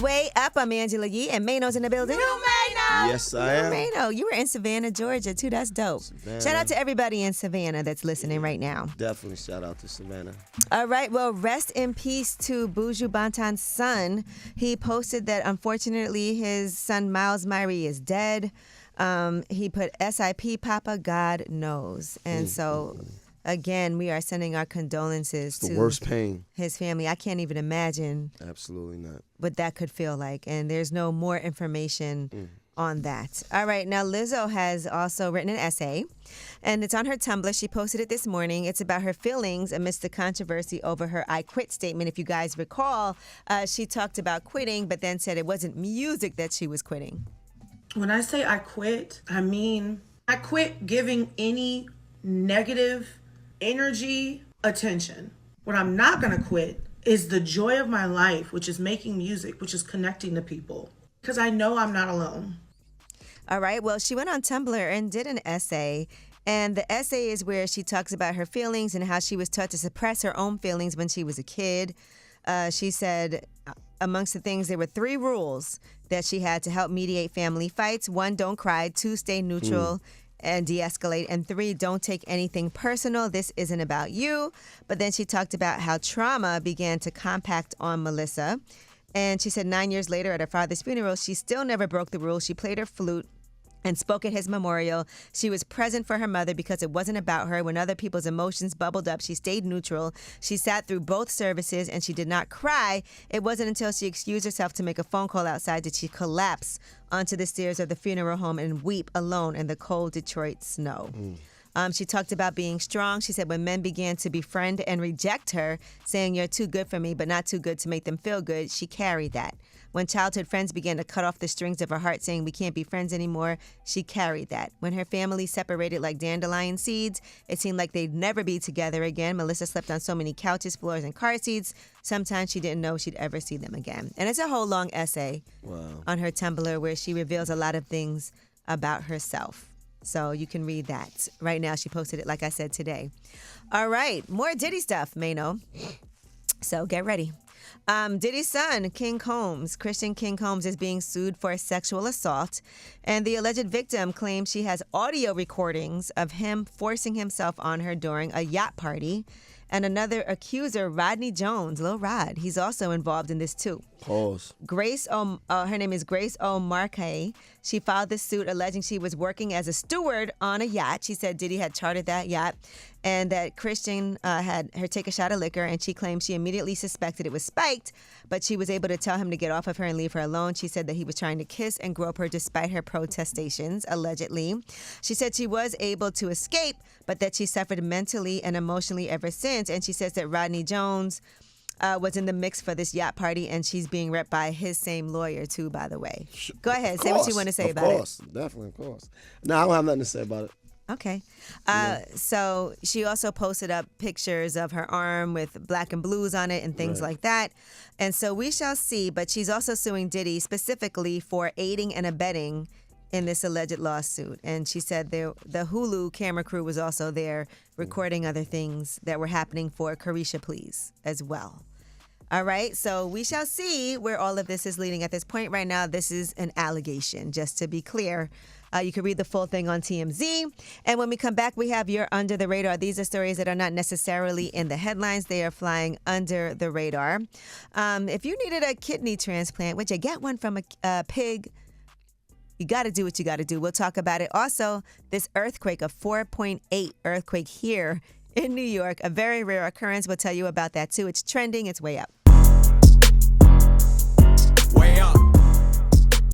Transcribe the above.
Way Up. I'm Angela Yee, and Mano's in the building. You Mano! Yes, I am. Mano, you were in Savannah, Georgia, too. That's dope. Savannah. Shout out to everybody in Savannah that's listening right now. Definitely shout out to Savannah. All right. Well, rest in peace to Buju Banton's son. He posted that, unfortunately, his son, Miles Myrie, is dead. He put SIP, Papa, God knows. And so... Again, we are sending our condolences It's the to worst pain. his family. I can't even imagine Absolutely not. what that could feel like. And there's no more information on that. All right. Now, Lizzo has also written an essay, and it's on her Tumblr. She posted it this morning. It's about her feelings amidst the controversy over her I quit statement. If you guys recall, she talked about quitting, but then said it wasn't music that she was quitting. When I say I quit, I mean I quit giving any negative energy attention. What I'm not going to quit is the joy of my life, which is making music, which is connecting to people, because I know I'm not alone. All right. Well, she went on Tumblr and did an essay. And the essay is where she talks about her feelings and how she was taught to suppress her own feelings when she was a kid. She said, amongst the things, there were 3 rules that she had to help mediate family fights. 1, don't cry. 2, stay neutral and de-escalate. And 3, don't take anything personal. This isn't about you. But then she talked about how trauma began to compact on Melissa. And she said 9 years later at her father's funeral, she still never broke the rules. She played her flute and spoke at his memorial. She was present for her mother because it wasn't about her. When other people's emotions bubbled up, she stayed neutral. She sat through both services and she did not cry. It wasn't until she excused herself to make a phone call outside did she collapse onto the stairs of the funeral home and weep alone in the cold Detroit snow. She talked about being strong. She said when men began to befriend and reject her, saying you're too good for me, but not too good to make them feel good, she carried that. When childhood friends began to cut off the strings of her heart, saying we can't be friends anymore, she carried that. When her family separated like dandelion seeds, it seemed like they'd never be together again. Melissa slept on so many couches, floors, and car seats. Sometimes she didn't know she'd ever see them again. And it's a whole long essay on her Tumblr where she reveals a lot of things about herself. So you can read that. Right now, she posted it, like I said, today. All right, more Diddy stuff, Mano. So get ready. Diddy's son, Christian King Combs, is being sued for sexual assault. And the alleged victim claims she has audio recordings of him forcing himself on her during a yacht party. And another accuser, Rodney Jones, Lil Rod, he's also involved in this too. Pause. Her name is Grace O'Markay. She filed this suit alleging she was working as a steward on a yacht. She said Diddy had chartered that yacht and that Christian had her take a shot of liquor, and she claimed she immediately suspected it was spiked, but she was able to tell him to get off of her and leave her alone. She said that he was trying to kiss and grope her despite her protestations, allegedly. She said she was able to escape, but that she suffered mentally and emotionally ever since. And she says that Rodney Jones was in the mix for this yacht party, and she's being repped by his same lawyer, too, by the way. Go ahead. Say what you want to say about it. Of course. Definitely, of course. No, I don't have nothing to say about it. Okay. So she also posted up pictures of her arm with black and blues on it and things like that. And so we shall see. But she's also suing Diddy specifically for aiding and abetting in this alleged lawsuit. And she said the Hulu camera crew was also there recording other things that were happening for Carisha Please as well. All right, so we shall see where all of this is leading. At this point right now, this is an allegation, just to be clear. You can read the full thing on TMZ. And when we come back, we have your Under the Radar. These are stories that are not necessarily in the headlines. They are flying under the radar. If you needed a kidney transplant, would you get one from a pig? You got to do what you got to do. We'll talk about it. Also, this earthquake, a 4.8 earthquake here in New York, a very rare occurrence. We'll tell you about that, too. It's trending. It's way up.